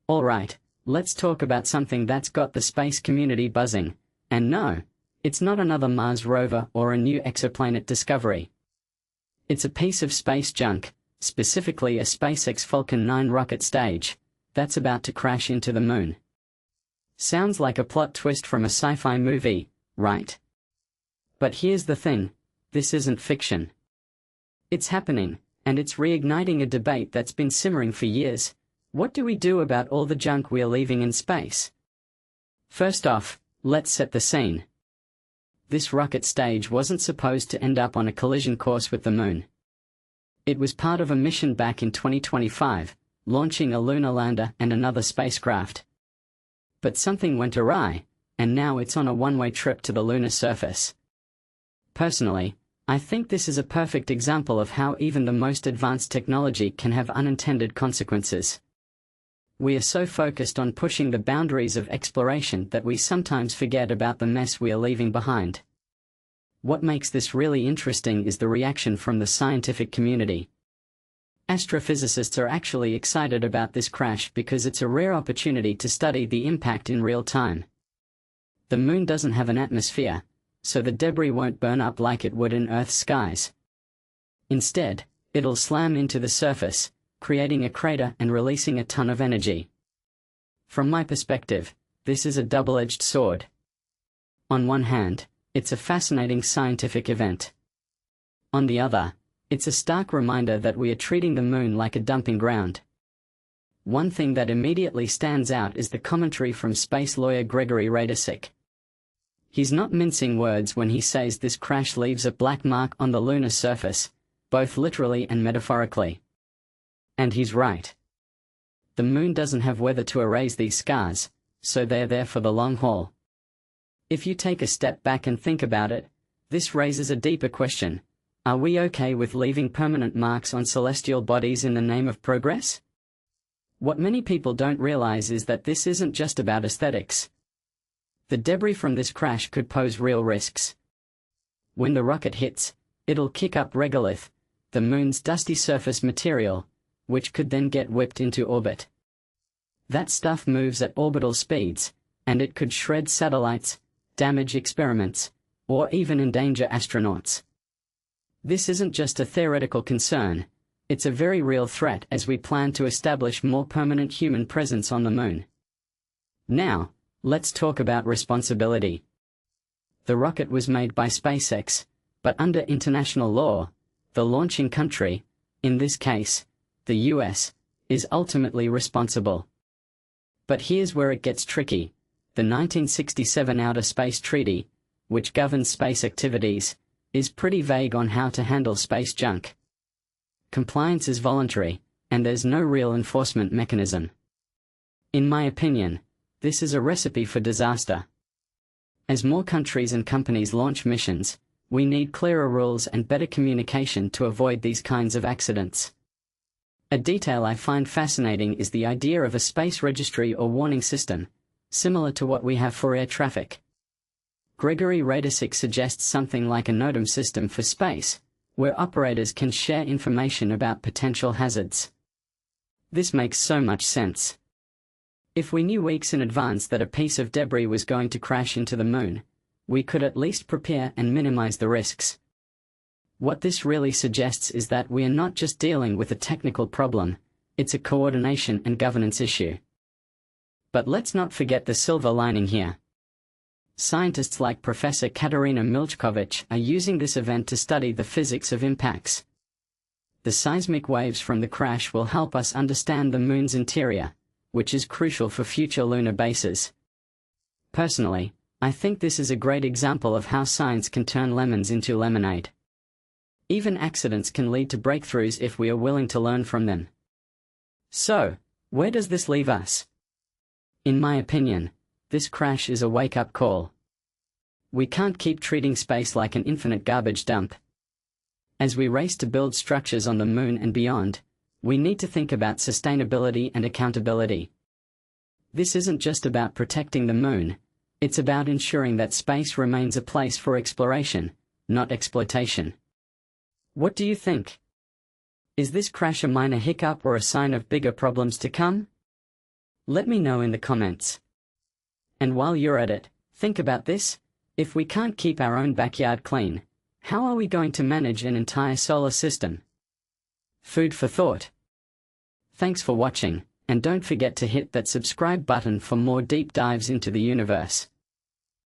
Alright, let's talk about something that's got the space community buzzing. And no, it's not another Mars rover or a new exoplanet discovery. It's a piece of space junk, specifically a SpaceX Falcon 9 rocket stage, that's about to crash into the moon. Sounds like a plot twist from a sci-fi movie, right? But here's the thing, this isn't fiction. It's happening, and it's reigniting a debate that's been simmering for years. What do we do about all the junk we're leaving in space? First off, let's set the scene. This rocket stage wasn't supposed to end up on a collision course with the moon. It was part of a mission back in 2025, launching a lunar lander and another spacecraft. But something went awry, and now it's on a one-way trip to the lunar surface. Personally, I think this is a perfect example of how even the most advanced technology can have unintended consequences. We are so focused on pushing the boundaries of exploration that we sometimes forget about the mess we are leaving behind. What makes this really interesting is the reaction from the scientific community. Astrophysicists are actually excited about this crash because it's a rare opportunity to study the impact in real time. The moon doesn't have an atmosphere, so the debris won't burn up like it would in Earth's skies. Instead, it'll slam into the surface, creating a crater and releasing a ton of energy. From my perspective, this is a double-edged sword. On one hand, it's a fascinating scientific event. On the other, it's a stark reminder that we are treating the moon like a dumping ground. One thing that immediately stands out is the commentary from space lawyer Gregory Radisic. He's not mincing words when he says this crash leaves a black mark on the lunar surface, both literally and metaphorically. And he's right. The moon doesn't have weather to erase these scars, so they're there for the long haul. If you take a step back and think about it, this raises a deeper question. Are we okay with leaving permanent marks on celestial bodies in the name of progress? What many people don't realize is that this isn't just about aesthetics. The debris from this crash could pose real risks. When the rocket hits, it'll kick up regolith, the moon's dusty surface material, which could then get whipped into orbit. That stuff moves at orbital speeds, and it could shred satellites, damage experiments, or even endanger astronauts. This isn't just a theoretical concern, it's a very real threat as we plan to establish more permanent human presence on the moon. Now, let's talk about responsibility. The rocket was made by SpaceX, but under international law, the launching country, in this case, the US, is ultimately responsible. But here's where it gets tricky. The 1967 Outer Space Treaty, which governs space activities, is pretty vague on how to handle space junk. Compliance is voluntary, and there's no real enforcement mechanism. In my opinion, this is a recipe for disaster. As more countries and companies launch missions, we need clearer rules and better communication to avoid these kinds of accidents. A detail I find fascinating is the idea of a space registry or warning system, similar to what we have for air traffic. Gregory Radisic suggests something like a NOTAM system for space, where operators can share information about potential hazards. This makes so much sense. If we knew weeks in advance that a piece of debris was going to crash into the moon, we could at least prepare and minimize the risks. What this really suggests is that we are not just dealing with a technical problem, it's a coordination and governance issue. But let's not forget the silver lining here. Scientists like Professor Katarina Milchkovich are using this event to study the physics of impacts. The seismic waves from the crash will help us understand the moon's interior, which is crucial for future lunar bases. Personally, I think this is a great example of how science can turn lemons into lemonade. Even accidents can lead to breakthroughs if we are willing to learn from them. So, where does this leave us? In my opinion, this crash is a wake-up call. We can't keep treating space like an infinite garbage dump. As we race to build structures on the moon and beyond, we need to think about sustainability and accountability. This isn't just about protecting the moon, it's about ensuring that space remains a place for exploration, not exploitation. What do you think? Is this crash a minor hiccup or a sign of bigger problems to come? Let me know in the comments. And while you're at it, think about this: if we can't keep our own backyard clean, how are we going to manage an entire solar system? Food for thought. Thanks for watching, and don't forget to hit that subscribe button for more deep dives into the universe.